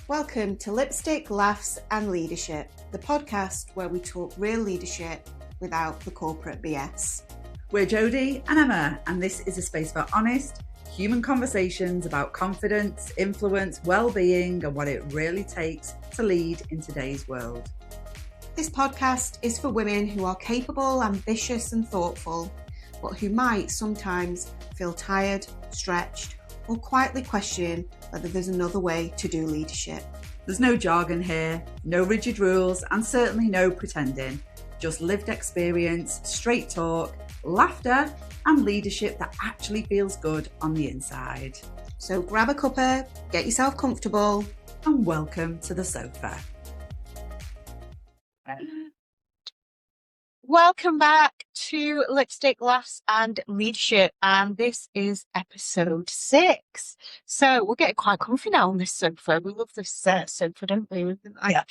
Welcome to Lipstick, Laughs and Leadership, the podcast where we talk real leadership without the corporate BS. We're Jodie and Emma, and this is a space for honest, human conversations about confidence, influence, well-being, and what it really takes to lead in today's world. This podcast is for women who are capable, ambitious and thoughtful, but who might sometimes feel tired, stretched, or quietly question whether there's another way to do leadership. There's no jargon here, no rigid rules, and certainly no pretending. Just lived experience, straight talk, laughter, and leadership that actually feels good on the inside. So grab a cuppa, get yourself comfortable, and welcome to the sofa. Welcome back to Lipstick, Laughs and Leadership, and this is episode 6. So we're getting quite comfy now on this sofa. We love this sofa, don't we? I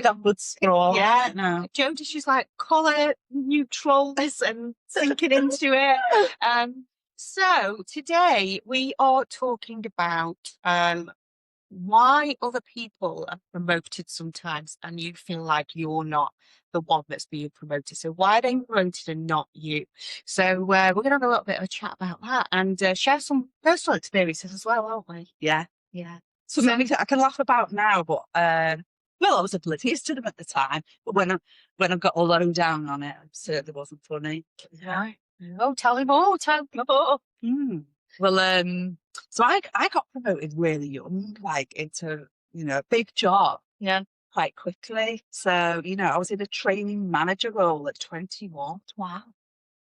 got good straw. Yeah, no. Jodie, she's like colour neutrals and sinking into it. So today we are talking about why other people are promoted sometimes and you feel like you're not the one that's being promoted. So why are they promoted and not you? So we're going to have a little bit of a chat about that and share some personal experiences as well, aren't we? Yeah. Something I can laugh about now, but I was oblivious to them at the time. But when I got a low down on it, it certainly wasn't funny. Yeah. Oh, tell me more. Well, so I got promoted really young, like into, a big job. Yeah. Quite quickly. So, I was in a training manager role at 21. Wow.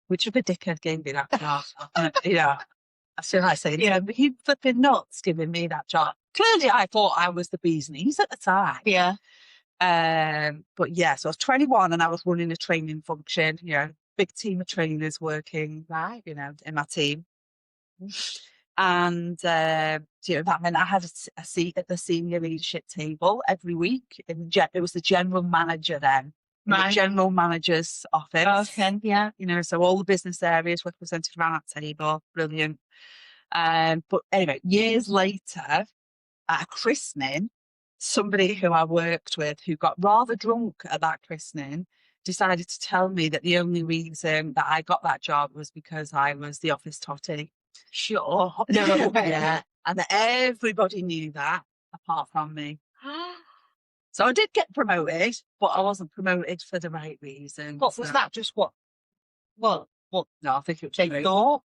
Which of a dickhead gave me that job? I feel like saying, but he flipping nuts giving me that job. Clearly, I thought I was the bee's knees at the time. Yeah. But yeah, so I was 21 and I was running a training function, big team of trainers working, Right. in my team. And, that meant I had a seat at the senior leadership table every week. It was the general manager then, in the general manager's office. Okay, yeah. So all the business areas were represented around that table. Brilliant. But anyway, years later, at a christening, somebody who I worked with who got rather drunk at that christening decided to tell me that the only reason that I got that job was because I was the office totty. Sure. No. Yeah. And that everybody knew that apart from me. So I did get promoted, but I wasn't promoted for the right reason. What was that? Just what? No, I think it was They thought.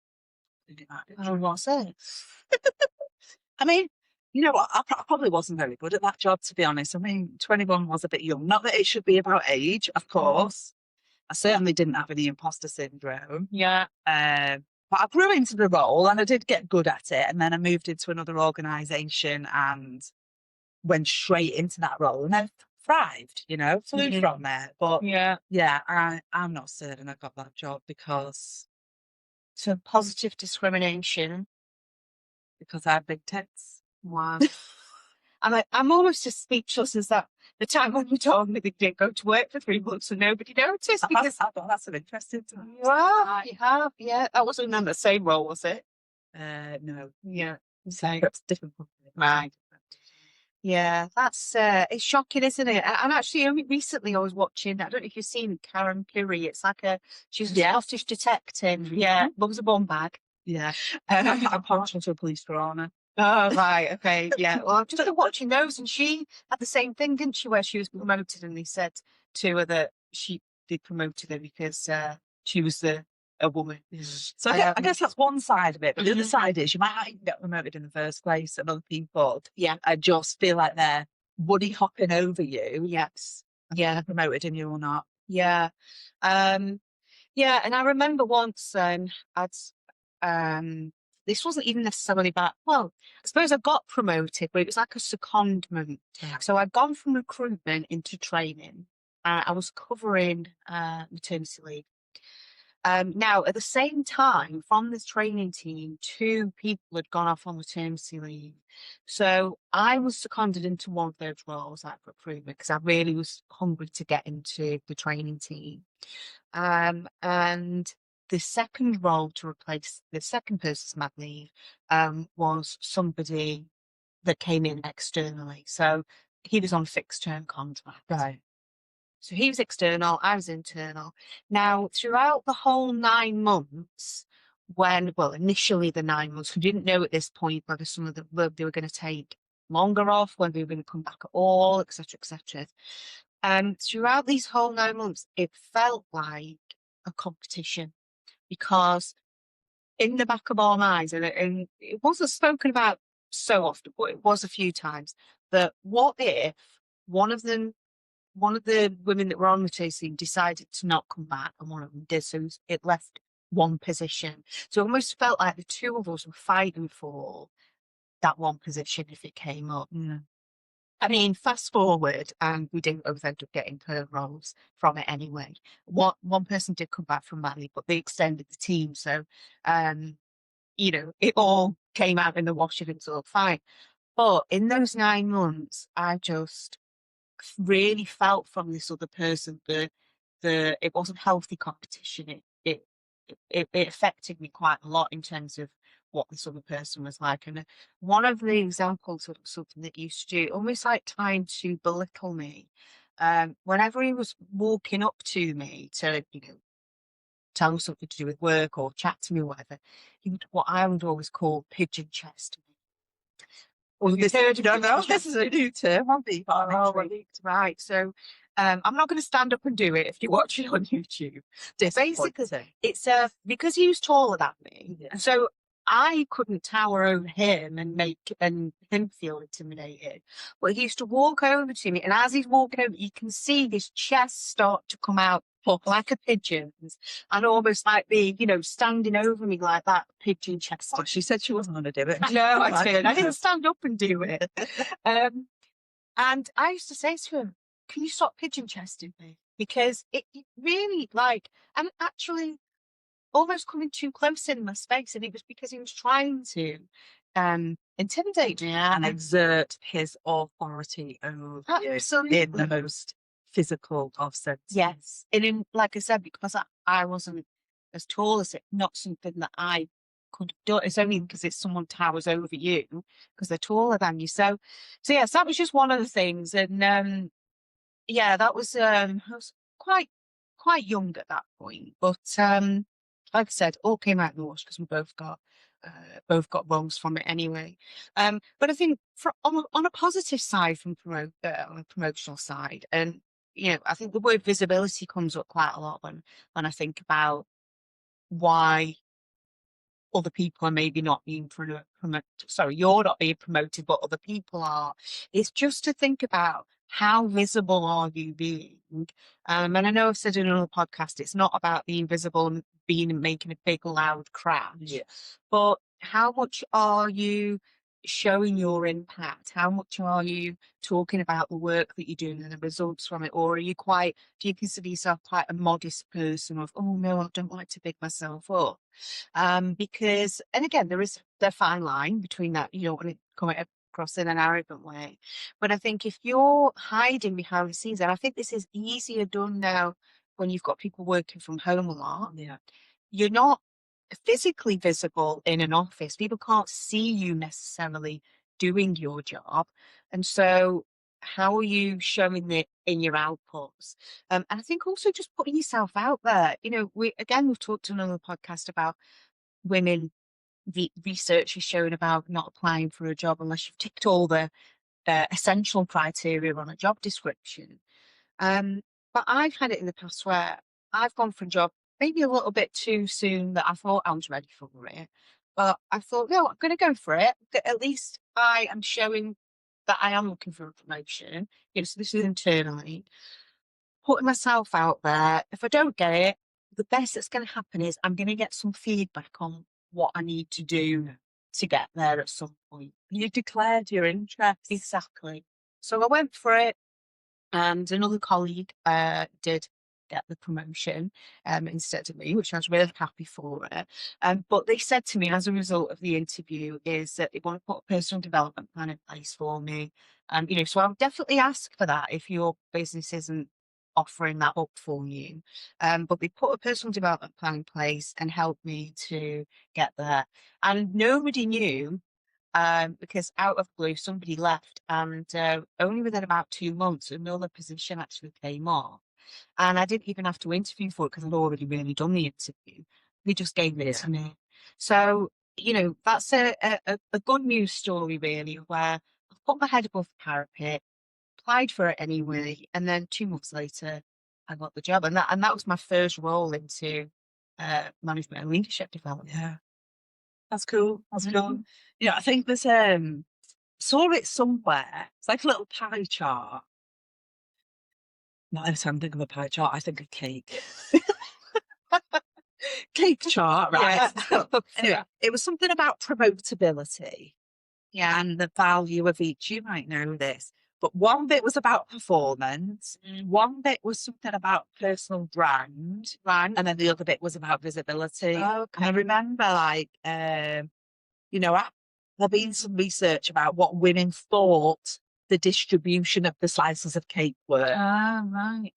Oh, what's it? I mean, I probably wasn't very good at that job, to be honest. I mean, 21 was a bit young. Not that it should be about age, of course. I certainly didn't have any imposter syndrome. Yeah. But I grew into the role and I did get good at it. And then I moved into another organisation and went straight into that role and then thrived, flew from there. But I'm not certain I got that job because... So positive discrimination. Because I have big tits. Wow. I'm almost as speechless as that. The time when you told me they didn't go to work for 3 months and nobody noticed. Because that's an interesting time. You have, yeah. That wasn't in the same role, was it? No. Yeah. Same. That's different. Right. Yeah, that's it's shocking, isn't it? And actually, only recently I was watching. I don't know if you've seen Karen Piri. It's like she's a Scottish detective. Mm-hmm. Yeah, loves a bum bag. Yeah, I'm partial to a police coroner. Oh, right, okay, yeah. Well, I've just been watching those, and she had the same thing, didn't she? Where she was promoted, and they said to her that they promoted her because she was a woman. So I guess that's one side of it, but the other side is you might not even get promoted in the first place, and other people, I just feel like they're buddy hopping over you. Yes, promoted in you or not. Yeah, and I remember once this wasn't even necessarily about, well, I suppose I got promoted, but it was like a secondment. Yeah. So I'd gone from recruitment into training. I was covering maternity leave. Now, at the same time, from this training team, 2 people had gone off on maternity leave. So I was seconded into one of those roles, like recruitment, because I really was hungry to get into the training team. And the second role to replace the second person's mat leave was somebody that came in externally. So he was on fixed term contract. Right. So he was external, I was internal. Now, throughout the whole 9 months, initially the 9 months, we didn't know at this point whether some of them they were going to take longer off, whether they were going to come back at all, etc., etc. Throughout these whole 9 months, it felt like a competition because in the back of our minds, and it wasn't spoken about so often, but it was a few times, that what if one of them one of the women that were on maternity leave decided to not come back, and one of them did, so it left one position. So it almost felt like the two of us were fighting for that one position if it came up. Yeah. I mean, fast forward, and we didn't both end up getting perm roles from it anyway. One person did come back from Mali, but they extended the team, so it all came out in the wash and it's all fine. But in those 9 months, I just really felt from this other person that it wasn't healthy competition. It affected me quite a lot in terms of what this other person was like. And one of the examples of something that he used to do, almost like trying to belittle me, whenever he was walking up to me to, tell me something to do with work or chat to me or whatever, he would, what I would always call pigeon chest. Well, this is a new term on me. Right. So I'm not going to stand up and do it if you watch it on YouTube. Basically, it's because he was taller than me, Yeah. so I couldn't tower over him and make him feel intimidated. But he used to walk over to me, and as he's walking over, you can see his chest start to come out like a pigeon's, and almost like be, standing over me like that, pigeon chest. Oh, she said she wasn't going to do it. No, I didn't. I didn't stand up and do it. And I used to say to him, "Can you stop pigeon chesting me?" Because it really I'm actually almost coming too close in my space, and it was because he was trying to intimidate me and exert his authority over you in the most physical of sense. Yes. And like I said, because I wasn't as tall as it, not something that I could have done. It's only because it's someone towers over you because they're taller than you. So yes, that was just one of the things. And that was I was quite young at that point. But like I said, all came out in the wash because we both got wrongs from it anyway. But I think on a positive side, on a promotional side, and I think the word visibility comes up quite a lot when I think about why other people are maybe not being promoted. Sorry, you're not being promoted, but other people are. It's just to think about how visible are you being. And I know I've said in another podcast, it's not about being visible and making a big loud crash. Yeah. But how much are you showing your impact? How much are you talking about the work that you're doing and the results from it? Or do you consider yourself quite a modest person of, oh no, I don't like to big myself up? Because, and again, there is the fine line between that, you don't want to come across in an arrogant way. But I think if you're hiding behind the scenes, and I think this is easier done now when you've got people working from home a lot, you're not physically visible in an office. People can't see you necessarily doing your job. And so how are you showing it in your outputs? And I think also just putting yourself out there. We've talked on another podcast about women. Research is showing about not applying for a job unless you've ticked all the essential criteria on a job description. But I've had it in the past where I've gone for a job maybe a little bit too soon that I thought I was ready for it. But I thought, no, I'm going to go for it. At least I am showing that I am looking for a promotion. So this is internally. Putting myself out there. If I don't get it, the best that's going to happen is I'm going to get some feedback on what I need to do to get there at some point. You declared your interest. Exactly. So I went for it, and another colleague did get the promotion instead of me, which I was really happy for it. But they said to me as a result of the interview is that they want to put a personal development plan in place for me. So I'll definitely ask for that if your business isn't offering that up for you. But they put a personal development plan in place and helped me to get there. And nobody knew because out of blue somebody left, and only within about 2 months another position actually came up, and I didn't even have to interview for it because I'd already really done the interview. They just gave it to me. So that's a good news story really, where I put my head above the parapet, applied for it anyway, and then 2 months later I got the job, and that was my first role into management and leadership development. Yeah, that's cool. That's cool. I think there's saw it somewhere. It's like a little pie chart. Not every time I think of a pie chart, I think of cake. Cake chart, right? Anyway, it was something about promotability. Yeah. And the value of each. You might know this, but one bit was about performance, one bit was something about personal brand, Right. and then the other bit was about visibility. Okay. And I remember, there being some research about what women thought the distribution of the slices of cake were. Right.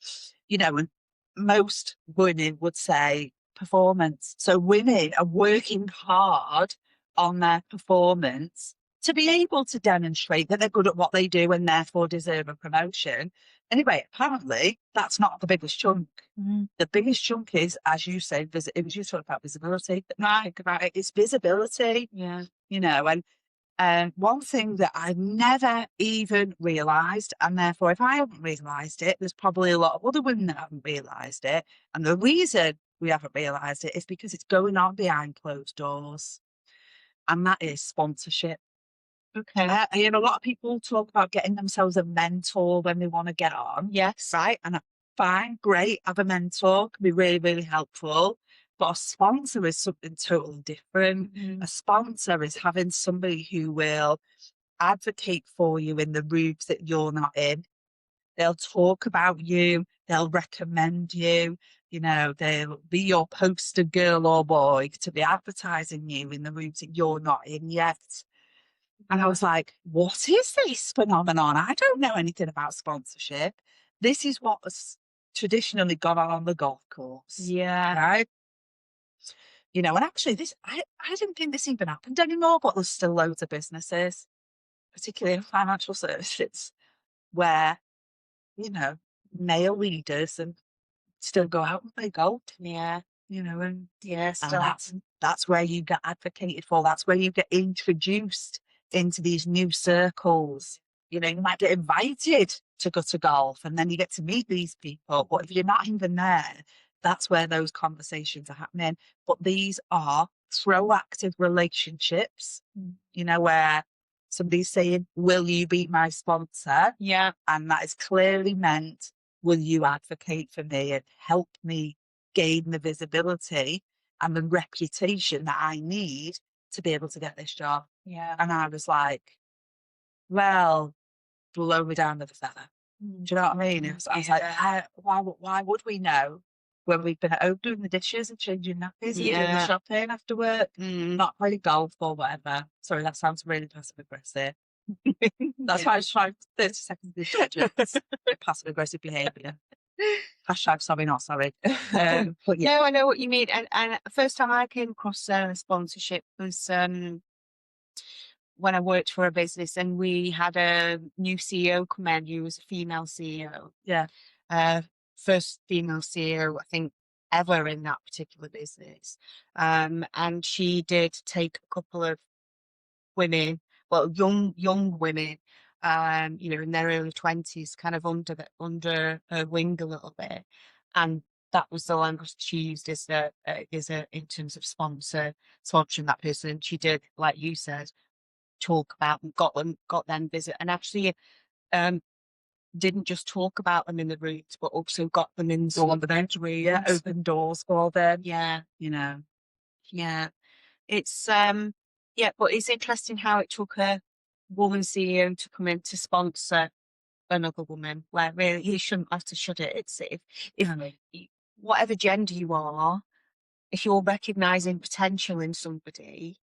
And most women would say performance. So women are working hard on their performance to be able to demonstrate that they're good at what they do and therefore deserve a promotion. Anyway, apparently that's not the biggest chunk. The biggest chunk is, as you say, it was you talking about visibility. Right. Think about it. It's visibility. Yeah. And one thing that I never even realised, and therefore if I haven't realised it, there's probably a lot of other women that haven't realised it. And the reason we haven't realised it is because it's going on behind closed doors. And that is sponsorship. Okay. I hear a lot of people talk about getting themselves a mentor when they want to get on. Yes. Right. And fine, great, have a mentor, can be really, really helpful. But a sponsor is something totally different. A sponsor is having somebody who will advocate for you in the rooms that you're not in. They'll talk about you, they'll recommend you, they'll be your poster girl or boy to be advertising you in the rooms that you're not in yet. And I was like, what is this phenomenon? I don't know anything about sponsorship. This is what has traditionally gone on the golf course. Yeah. Right? And actually I didn't think this even happened anymore, but there's still loads of businesses, particularly in financial services, where, male leaders and still go out and play golf. Yeah. And Yes. and that's where you get advocated for. That's where you get introduced into these new circles. You might get invited to go to golf and then you get to meet these people. But if you're not even there, that's where those conversations are happening. But these are proactive relationships, where somebody's saying, will you be my sponsor? Yeah. And that is clearly meant, will you advocate for me and help me gain the visibility and the reputation that I need to be able to get this job? Yeah. And I was like, well, blow me down with a feather. Do you know what I mean? I was like, why would we know when we've been at home doing the dishes and changing nappies and doing the shopping after work, not playing golf or whatever? Sorry, that sounds really passive aggressive. That's why I was trying 30 seconds of intelligence. Passive aggressive behaviour. Hashtag sorry, not sorry. But yeah. No, I know what you mean. And the first time I came across sponsorship was when I worked for a business and we had a new CEO come in who was a female CEO. Yeah. First female CEO, I think, ever in that particular business. And she did take a couple of women, well, young women, in their early 20s, kind of under her wing a little bit. And that was the language she used as a in terms of sponsoring that person. She did, like you said, talk about and got them visit, and actually didn't just talk about them in the rooms, but also got them in some rooms. Yeah, open doors for them. Yeah. Yeah. It's but it's interesting how it took a woman CEO to come in to sponsor another woman, where really you shouldn't have to shut it. It's if whatever gender you are, if you're recognizing potential in somebody,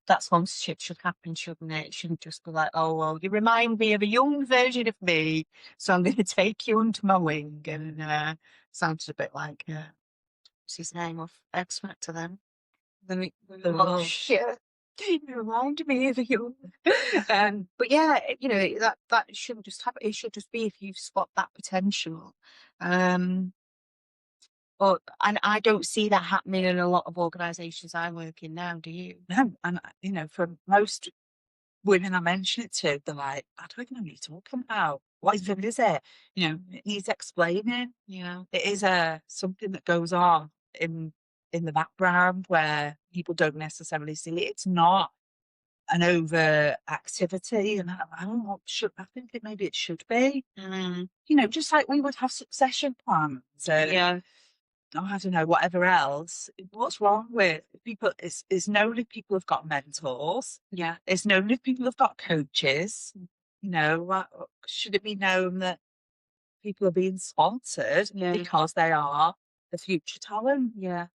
that sponsorship should happen, shouldn't it? It shouldn't just be like, oh, well, you remind me of a young version of me, so I'm going to take you under my wing. And sounds a bit like, what's his name, of X Factor then? Oh, shit. Remind me of you. But yeah, that shouldn't just happen. It should just be if you spot that potential. Um, and I don't see that happening in a lot of organisations I work in now. Do you? No, and for most women I mention it to, they're like, I don't even know what you're talking about. What even is it? It needs explaining. Yeah. It is something that goes on in the background where people don't necessarily see it. It's not an over activity, and I don't know. I think maybe it should be. Just like we would have succession plans. Yeah. I don't know, whatever else. What's wrong with people? Is known if people have got mentors. Yeah. It's known if people have got coaches. Should it be known that people are being sponsored because they are the future talent? Yeah.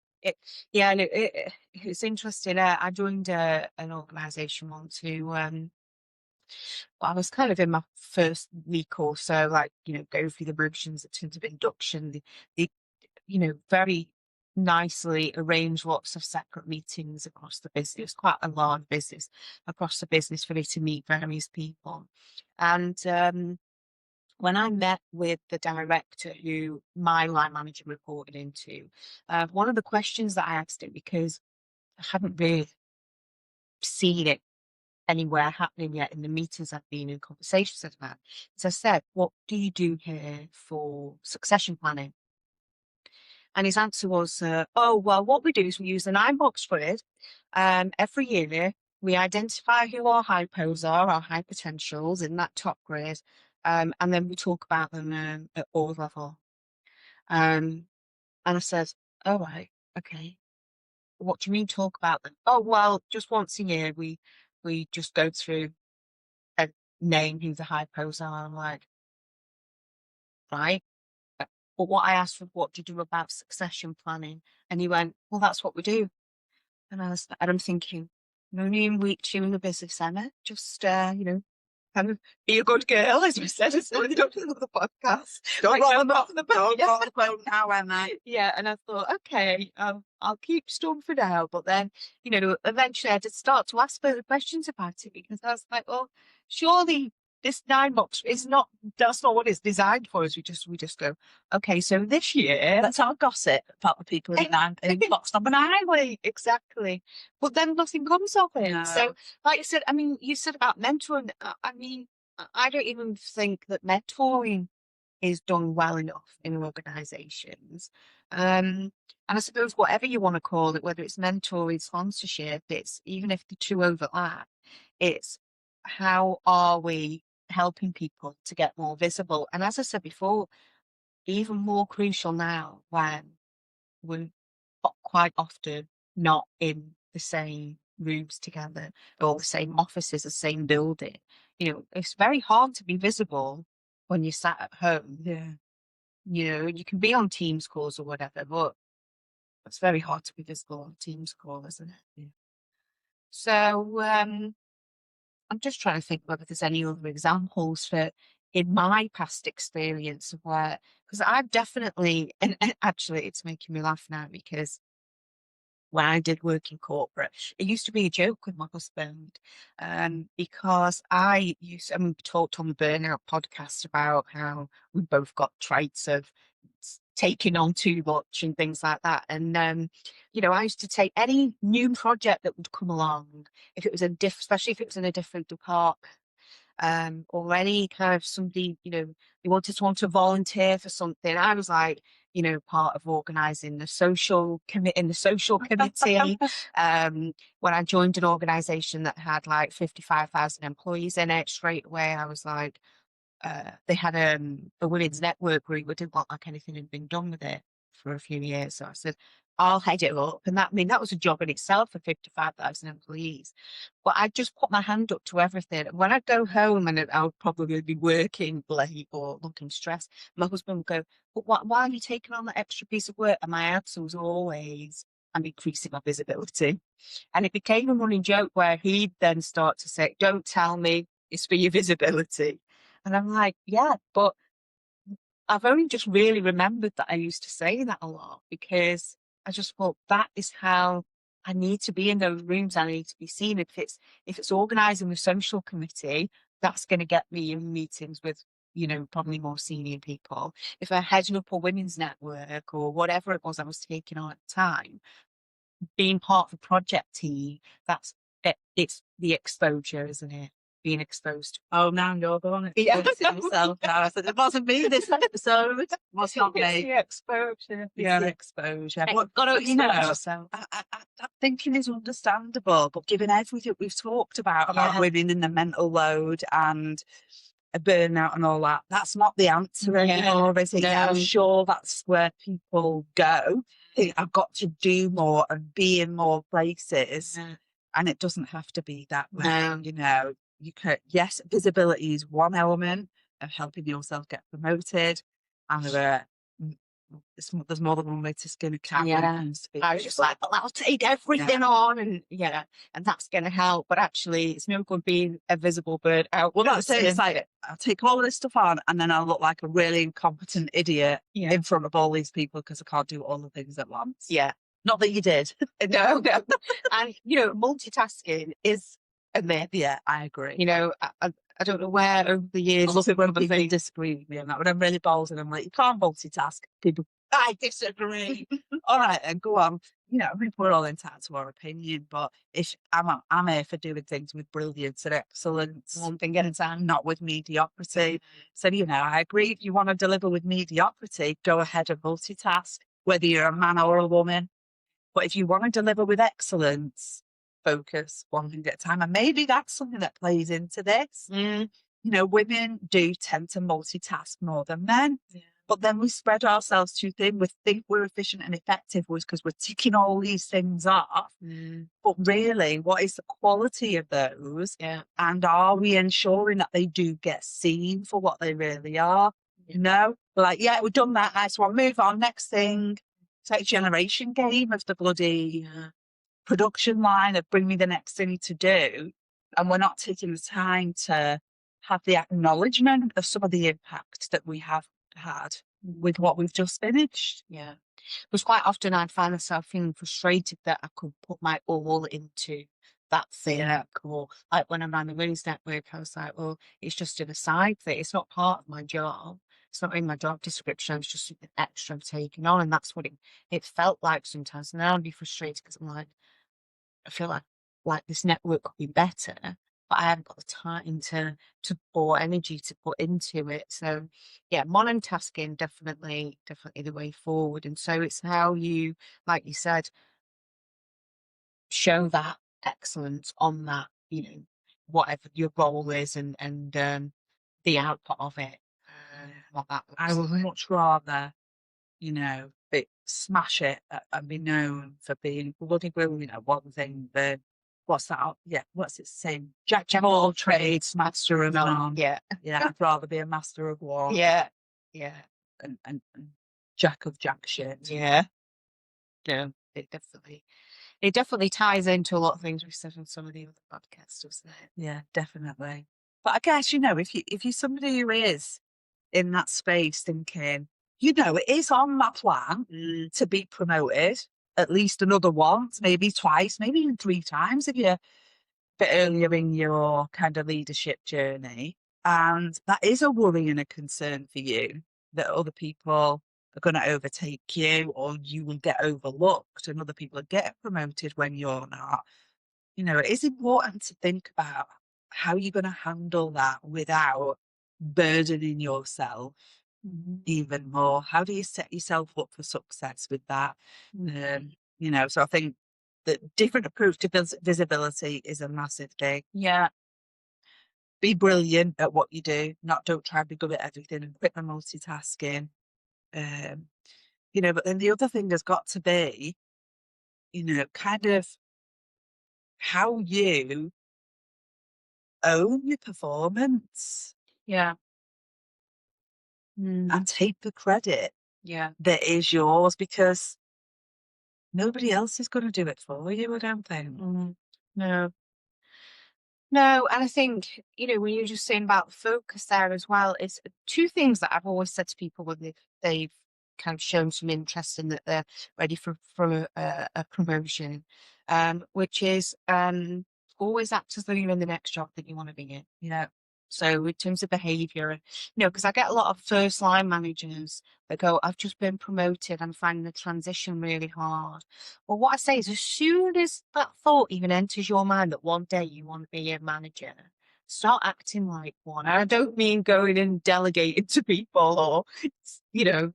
And it's interesting. I joined an organisation once who I was kind of in my first week or so, like, go through the motions in terms of induction. The very nicely arranged lots of separate meetings across the business, quite a large business across the business for me to meet various people. And when I met with the director who my line manager reported into, one of the questions that I asked him, because I hadn't really seen it anywhere happening yet in the meetings I've been in, conversations I've had, is I said, what do you do here for succession planning? And his answer was, oh, well, what we do is we use the 9-box grid. Every year, we identify who our hypos are, our high potentials in that top grid, and then we talk about them at board level. And I said, oh, right, okay. What do you mean talk about them? Oh, well, just once a year, we just go through and name who the hypos are. I'm like, right. But what I asked for, what do you do about succession planning? And he went, well, that's what we do. And I'm thinking, I'm only in week 2 in the business, Emma. Just, kind of be a good girl, as we said, as we don't do the podcast. Don't roll them off the boat. Don't roll the boat now, Emma. Yeah, and I thought, okay, I'll keep stum for now. But then, eventually I did start to ask further questions about it, because I was like, well, surely this 9-box is not, that's not what it's designed for. Is we just go, okay, so this year, Let's have a gossip about the people in box number 9. Exactly. But then nothing comes of it. No. So, like you said, I mean, you said about mentoring. I mean, I don't even think that mentoring is done well enough in organisations. And I suppose whatever you want to call it, whether it's mentoring, sponsorship, it's even if the two overlap, it's how are we helping people to get more visible? And as I said before, even more crucial now when we're quite often not in the same rooms together or the same offices, the same building. It's very hard to be visible when you're sat at home. Yeah. You can be on Teams calls or whatever, but it's very hard to be visible on Teams call, isn't it? Yeah. So I'm just trying to think whether there's any other examples for in my past experience of where, because I've definitely, and actually it's making me laugh now, because when I did work in corporate, it used to be a joke with my husband, because we talked on the Burnout podcast about how we both got traits of taking on too much and things like that. And, I used to take any new project that would come along, if it was especially if it was in a different department, or any kind of somebody, they wanted someone to volunteer for something. I was like, part of organising the social committee. When I joined an organisation that had like 55,000 employees in it, straight away I was like, they had a women's network group, but didn't want like anything had been done with it for a few years. So I said, I'll head it up. And that was a job in itself for 55,000 employees. But I just put my hand up to everything. And when I'd go home and I would probably be working late or looking stressed, my husband would go, but why are you taking on that extra piece of work? And my answer was always, I'm increasing my visibility. And it became a running joke where he'd then start to say, don't tell me it's for your visibility. And I'm like, yeah, but I've only just really remembered that I used to say that a lot, because I just thought that is how I need to be in those rooms. I need to be seen. If it's organising the social committee, that's going to get me in meetings with, probably more senior people. If I'm heading up a women's network or whatever it was I was taking on at the time, being part of the project team, it's the exposure, isn't it? Being exposed. Oh, now you're the one Yeah. exposing yourself now. I said, it wasn't me this episode. It was not It's me. the exposure. It's Yeah. the exposure. But got to you expose know, yourself. that thinking is understandable, but given everything we've talked about women and the mental load and a burnout and all that, that's not the answer anymore, is it? No. Yeah, I'm sure that's where people go. Think I've got to do more and be in more places, and it doesn't have to be that way. No. You could, yes, visibility is one element of helping yourself get promoted, and there's more than one way to skin a cat. Yeah. I was just like, well, I'll take everything on, and that's going to help. But actually, it's no good being a visible bird out. Well, that's it. It's like, I'll take all of this stuff on, and then I'll look like a really incompetent idiot in front of all these people because I can't do all the things at once. Yeah. Not that you did. No. And, multitasking is a myth. Yeah, I agree. I don't know where over the years. I love it when people disagree with me on that. When I'm really bold and I'm like, you can't multitask. People, I disagree. All right, then go on. I think we're all entitled to our opinion, but if I'm here for doing things with brilliance and excellence, One thing at a time, not with mediocrity. So, I agree. If you want to deliver with mediocrity, go ahead and multitask, whether you're a man or a woman. But if you want to deliver with excellence, focus one thing at a time. And maybe that's something that plays into this. Women do tend to multitask more than men. Yeah. But then we spread ourselves too thin. We think we're efficient and effective because we're ticking all these things off. But really, what is the quality of those? Yeah. And are we ensuring that they do get seen for what they really are? Yeah. No. We're like, yeah, we've done that. Nice one. Move on. Next thing. It's like a generation game of the bloody production line of bring me the next thing to do. And we're not taking the time to have the acknowledgement of some of the impact that we have had with what we've just finished. Yeah. Because quite often I'd find myself feeling frustrated that I could put my all into that thing. Yeah. Or like when I'm on the women's network, I was like, well, it's just an aside thing. It's not part of my job. It's not in my job description. It's just something extra I'm taking on. And that's what it felt like sometimes. And I'd be frustrated because I'm like, I feel like this network could be better, but I haven't got the time to pour energy to put into it. So yeah, monotasking definitely the way forward. And so it's how you, like you said, show that excellence on that, whatever your role is and the output of it. What that I would much rather, smash it and be known for being bloody brilliant at one thing than what's that? Yeah, what's it saying? Jack of all trades, master of none. Yeah. Yeah, I'd rather be a master of one. Yeah. And jack of jack shit. Yeah. No, it definitely ties into a lot of things we've said on some of the other podcasts, doesn't it? Yeah, definitely. But I guess, if you're somebody who is in that space thinking, it is on my plan to be promoted at least another once, maybe twice, maybe even 3 times if you're a bit earlier in your kind of leadership journey. And that is a worry and a concern for you that other people are going to overtake you or you will get overlooked and other people are getting promoted when you're not. It is important to think about how you're going to handle that without burdening yourself even more. How do you set yourself up for success with that? So I think that different approach to visibility is a massive thing. Yeah. Be brilliant at what you do. Don't try and be good at everything and quit the multitasking. But then the other thing has got to be, kind of how you own your performance. Yeah. And take the credit that is yours, because nobody else is going to do it for you, I don't think. No, and I think, when you're just saying about the focus there as well, it's 2 things that I've always said to people when they've kind of shown some interest in that they're ready for a promotion, which is always act as though you're in the next job that you want to be in. Yeah. So in terms of behaviour, because I get a lot of first line managers that go, I've just been promoted, I'm finding the transition really hard. Well, what I say is, as soon as that thought even enters your mind that one day you want to be a manager, start acting like one. And I don't mean going and delegating to people or,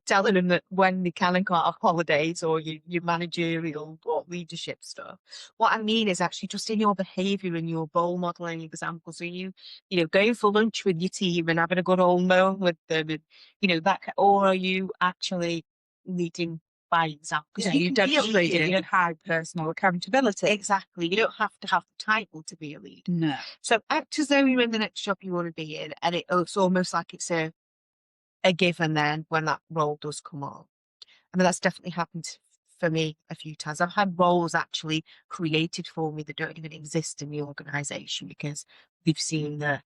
telling them that when they can and can't have holidays or your managerial or leadership stuff. What I mean is actually just in your behaviour and your role modelling examples. So going for lunch with your team and having a good old moan with them, and or are you actually leading by example? Because You you can be a leader. demonstrated high personal accountability. Exactly. You don't have to have the title to be a leader. No. So act as though you're in the next job you want to be in, and it's almost like it's a given then when that role does come up. I mean, that's definitely happened for me a few times. I've had roles actually created for me that don't even exist in the organisation because they've seen that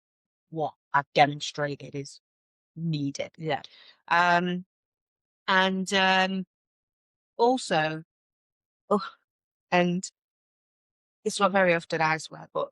what I've demonstrated is needed. Yeah. And also, and it's not very often I swear, but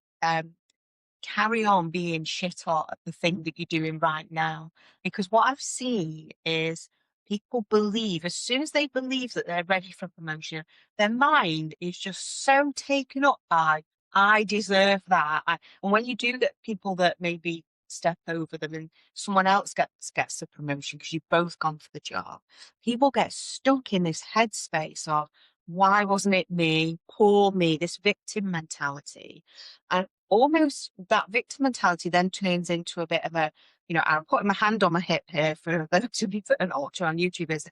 carry on being shit hot at the thing that you're doing right now. Because what I've seen is people believe, as soon as they believe that they're ready for promotion, their mind is just so taken up by, I deserve that. And when you do get people that maybe step over them and someone else gets the promotion because you've both gone for the job, people get stuck in this headspace of, why wasn't it me? Poor me, this victim mentality. And almost that victim mentality then turns into a bit of a, I'm putting my hand on my hip here for those to be an ultra on YouTube is,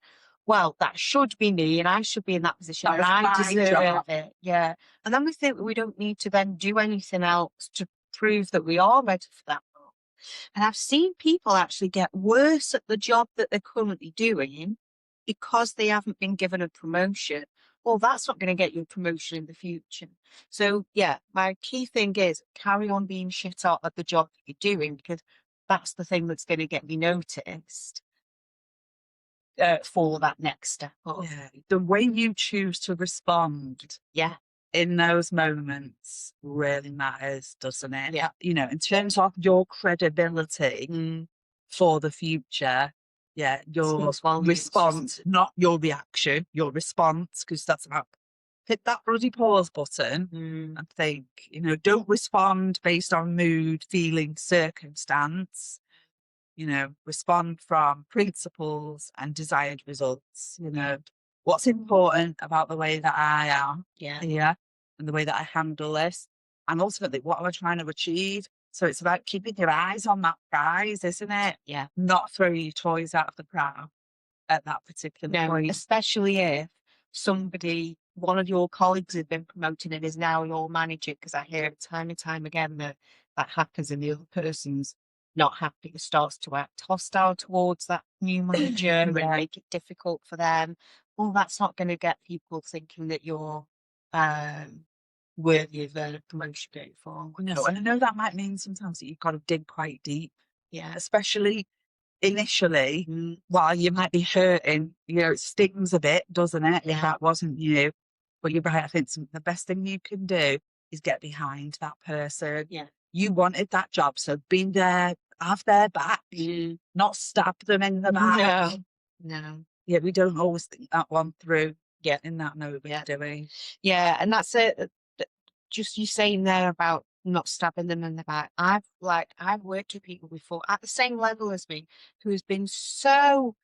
well, that should be me and I should be in that position and I deserve it. Yeah. And then we think we don't need to then do anything else to prove that we are ready for that role. And I've seen people actually get worse at the job that they're currently doing because they haven't been given a promotion. Well, that's not going to get you a promotion in the future. So, yeah, my key thing is carry on being shit hot at the job that you're doing because that's the thing that's going to get you noticed for that next step up. Yeah. The way you choose to respond in those moments really matters, doesn't it? Yeah. In terms of your credibility for the future, your response, not your reaction, your response, because that's about hit that bloody pause button and think, don't respond based on mood, feeling, circumstance. Respond from principles and desired results. What's important about the way that I am here and the way that I handle this, and ultimately what am I trying to achieve. So it's about keeping your eyes on that prize, isn't it? Yeah. Not throwing your toys out of the pram at that particular point. Especially if one of your colleagues has been promoted and is now your manager, because I hear time and time again that happens and the other person's not happy, starts to act hostile towards that new manager and make it difficult for them. Well, that's not going to get people thinking that you're worthy of a promotion going forward. No, and I know that might mean sometimes that you've got to dig quite deep. Yeah. Especially initially, while you might be hurting, it stings a bit, doesn't it? Yeah. If that wasn't you. But you're right, I think the best thing you can do is get behind that person. Yeah. You wanted that job, so be there, have their back, not stab them in the back. No. Yeah, we don't always think that one through. Yeah, in that moment, do we? Yeah, and that's it. Just you saying there about not stabbing them in the back. I've worked with people before at the same level as me who has been so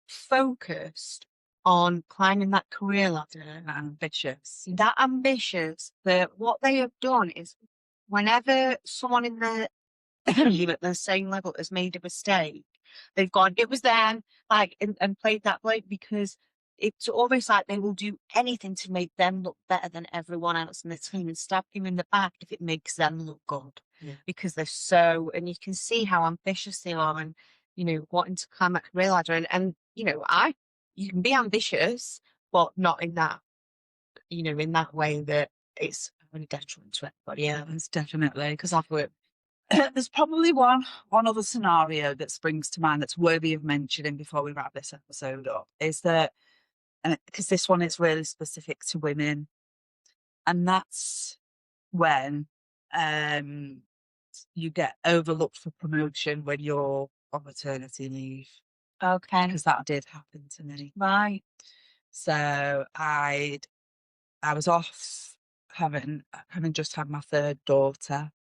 focused on climbing that career ladder, that ambitious that what they have done is whenever someone in their team at the same level has made a mistake, they've gone, it was them, and played that blame, because it's almost like they will do anything to make them look better than everyone else in the team and stab you in the back if it makes them look good. Yeah. Because they're and you can see how ambitious they are and, wanting to climb that career ladder. And you can be ambitious, but not in that, in that way that it's really detrimental to everybody else. Definitely. Because I've worked There's probably one other scenario that springs to mind that's worthy of mentioning before we wrap this episode up, is that, because this one is really specific to women, and that's when you get overlooked for promotion when you're on maternity leave, Okay. because that did happen to me. Right. So I was off having just had my third daughter,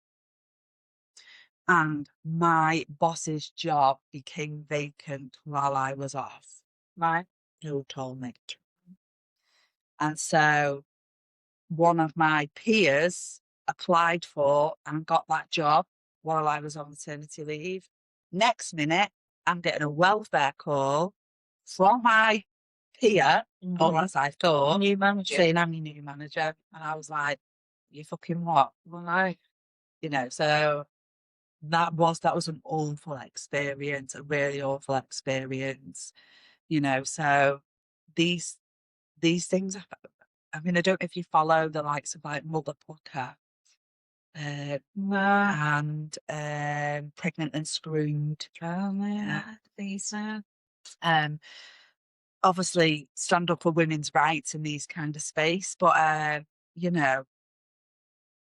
and my boss's job became vacant while I was off. Right. Who told me? And so one of my peers applied for and got that job while I was on maternity leave. Next minute, I'm getting a welfare call from my peer, or as I thought, New manager. saying I'm your new manager. And I was like, you fucking what? Right. You know, so that was an awful experience, a really awful experience, you know. So these things, I mean, I don't know if you follow the likes of like Mother Pucker and Pregnant and Screwed. Oh, yeah. These, Obviously stand up for women's rights in these kind of space, but you know,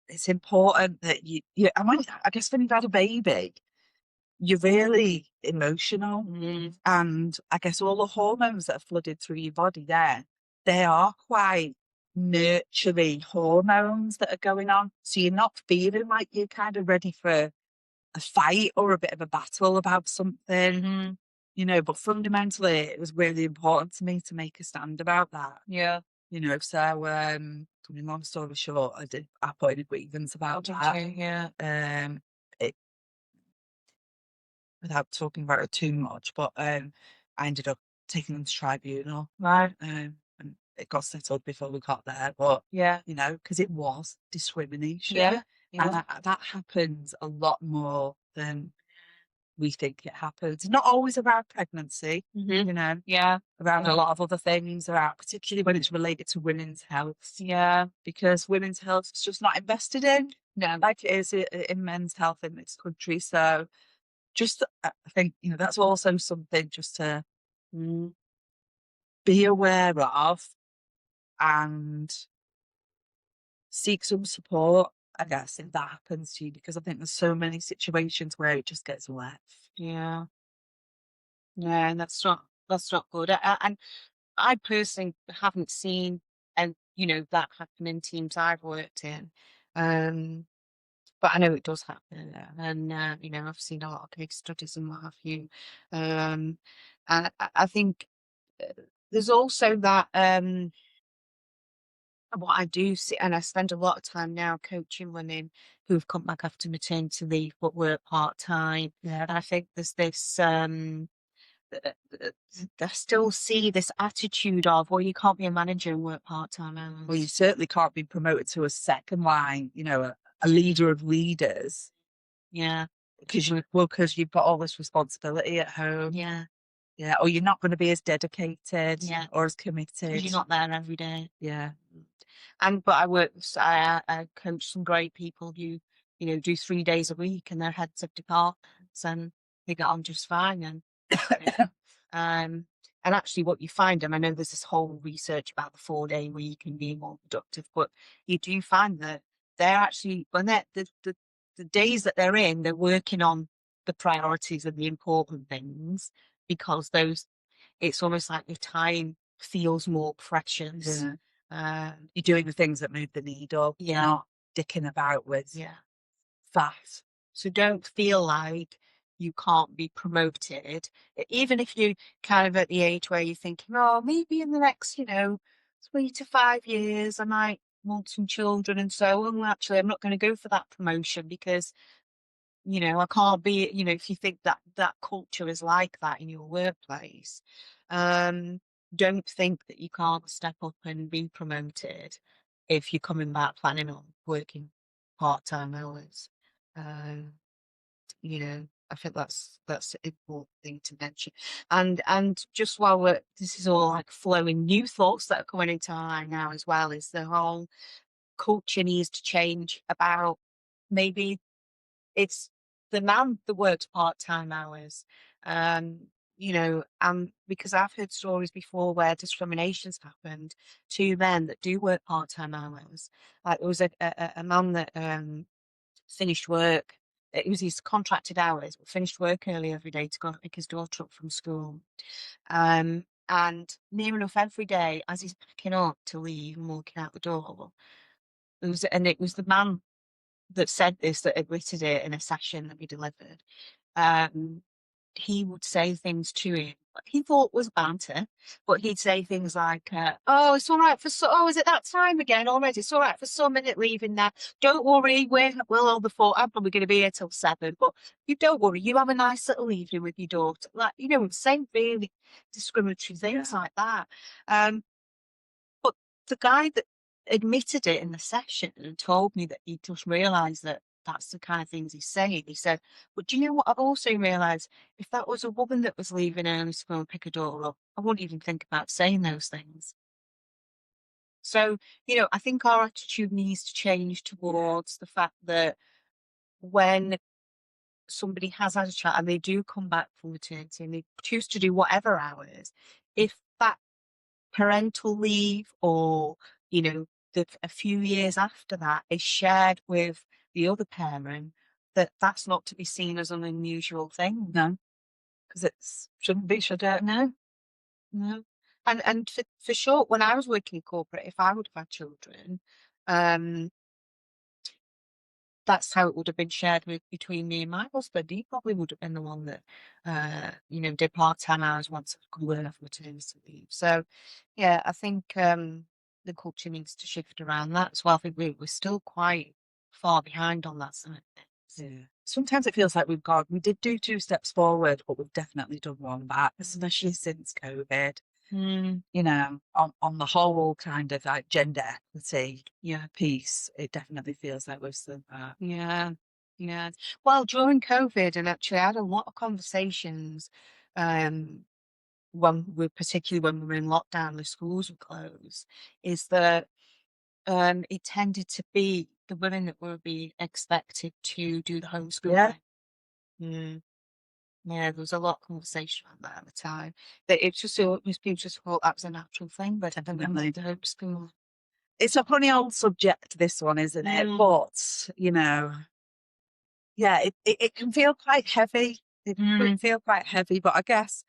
it's important that and when, I guess when you've had a baby, you're really emotional, and I guess all the hormones that are flooded through your body there, they are quite nurturing hormones that are going on. So you're not feeling like you're kind of ready for a fight or a bit of a battle about something, you know, but fundamentally it was really important to me to make a stand about that. Yeah. You know, so I mean, long story short, I put in a grievance about that. Yeah. It, without talking about it too much, but I ended up taking them to tribunal. Right. And it got settled before we got there, but Yeah. you know, because it was discrimination. Yeah. And that happens a lot more than we think it happens. Not always around pregnancy, you know. Yeah. Around a lot of other things, around particularly when it's related to women's health. Yeah. Because women's health is just not invested in, like it is in men's health in this country. So just, I think, you know, that's also something just to be aware of and seek some support, I guess, if that happens to you, because I think there's so many situations where it just gets left. Yeah. Yeah, and that's not good. And I personally haven't seen, and you know, that happen in teams I've worked in. But I know it does happen, and you know, I've seen a lot of case studies and what have you. And I think there's also that what I do see, and I spend a lot of time now coaching women who've come back after maternity leave but work part time. Yeah. And I think there's this I still see this attitude of, well, you can't be a manager and work part time hours. Well, you certainly can't be promoted to a second line, you know, a leader of leaders. Yeah. Because you've got all this responsibility at home. Yeah. Yeah. Or you're not going to be as dedicated or as committed. Because you're not there every day. Yeah. But I coach some great people who, you know, do 3 days a week and they're heads of departments and they get on just fine. And actually what you find, and I know there's this whole research about the 4-day week and being more productive, but you do find that they're actually, when they're the days that they're in, they're working on the priorities and the important things, because it's almost like your time feels more precious. You're doing the things that move the needle. Yeah. Not dicking about with fat. So don't feel like you can't be promoted, even if you kind of at the age where you're thinking, oh, maybe in the next, you know, 3 to 5 years, I might want some children. And so, well, actually, I'm not going to go for that promotion because, you know, I can't be, you know, if you think that that culture is like that in your workplace, don't think that you can't step up and be promoted if you're coming back planning on working part-time hours. You know, I think that's an important thing to mention. And just while this is all like flowing, new thoughts that are coming into my mind now as well, is the whole culture needs to change about, maybe it's the man that works part-time hours. Because I've heard stories before where discrimination's happened to men that do work part-time hours. Like there was a man that finished work. It was his contracted hours, but finished work early every day to go and pick his daughter up from school. And near enough every day, as he's packing up to leave and walking out the door, it was the man that said this that admitted it in a session that we delivered. He would say things to him he thought was banter, but he'd say things like, "Oh, it's all right for oh, is it that time again already? It's all right for some minute leaving now. Don't worry, we'll hold the fort. I'm probably going to be here till 7, but you don't worry. You have a nice little evening with your daughter." Like saying really discriminatory things like that. But the guy that admitted it in the session and told me that he just realised that that's the kind of things he's saying. He said, "But do you know what? I've also realised if that was a woman that was leaving early to go and pick a daughter up, I wouldn't even think about saying those things." So, I think our attitude needs to change towards the fact that when somebody has had a child and they do come back from maternity and they choose to do whatever hours, if that parental leave or, a few years after that is shared with the other parent, that's not to be seen as an unusual thing. No, because it shouldn't be, should it? No. And for sure, when I was working in corporate, if I would have had children, that's how it would have been shared between me and my husband. He probably would have been the one that, did part-time hours once I'd come away off maternity leave. So, yeah, I think the culture needs to shift around that as well. I think we're still quite far behind on that side. Yeah. Sometimes it feels like we did do 2 steps forward, but we've definitely done 1 back, especially since COVID. On the whole kind of like gender equity piece, it definitely feels like we've still that. Yeah. Well, during COVID, and actually I had a lot of conversations particularly when we were in lockdown, the schools were closed, is that it tended to be the women that were being expected to do the homeschooling. Yeah, there was a lot of conversation about that at the time. That people just thought that was a natural thing, but definitely the homeschool. It's a funny old subject, this one, isn't it? But it can feel quite heavy. It can feel quite heavy, but I guess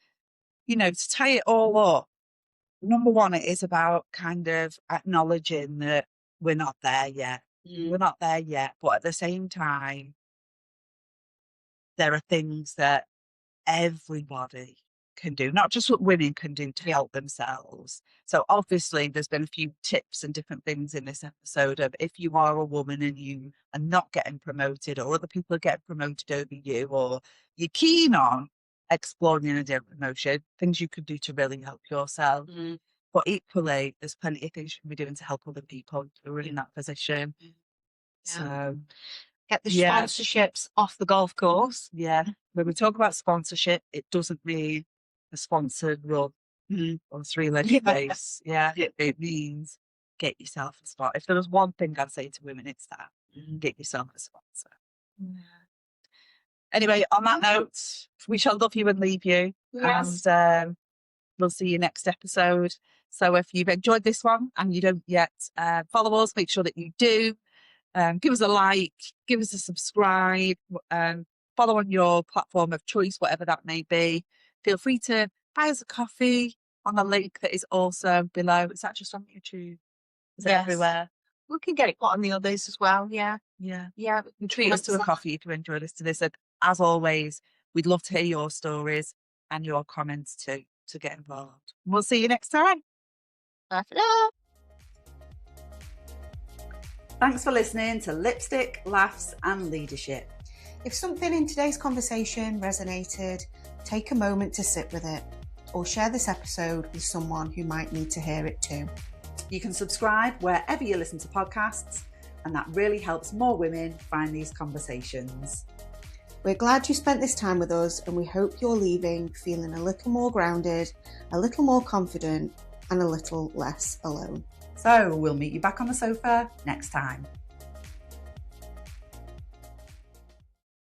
to tie it all up, number one, it is about kind of acknowledging that we're not there yet. We're not there yet, but at the same time, there are things that everybody can do, not just what women can do to help themselves. So obviously there's been a few tips and different things in this episode of if you are a woman and you are not getting promoted or other people are getting promoted over you, or you're keen on exploring a different promotion, things you could do to really help yourself. But equally, there's plenty of things you can be doing to help other people who are in that position. So get the sponsorships off the golf course. Yeah. When we talk about sponsorship, it doesn't mean a sponsored run on 3-legged race. Yeah. It means get yourself a spot. If there was one thing I'd say to women, it's that. Get yourself a sponsor. Anyway, on that note, we shall love you and leave you. Yes. And we'll see you next episode. So if you've enjoyed this one and you don't yet follow us, make sure that you do. Give us a like, give us a subscribe, follow on your platform of choice, whatever that may be. Feel free to buy us a coffee on the link that is also below. Is that just on YouTube? Is it everywhere? We can get it put on the others as well. Yeah. Treat us to a coffee if you enjoyed us to this. And as always, we'd love to hear your stories and your comments too to get involved. We'll see you next time. Bye for now. Thanks for listening to Lipstick, Laughs and Leadership. If something in today's conversation resonated, take a moment to sit with it or share this episode with someone who might need to hear it too. You can subscribe wherever you listen to podcasts, and that really helps more women find these conversations. We're glad you spent this time with us, and we hope you're leaving feeling a little more grounded, a little more confident, and a little less alone. So we'll meet you back on the sofa next time.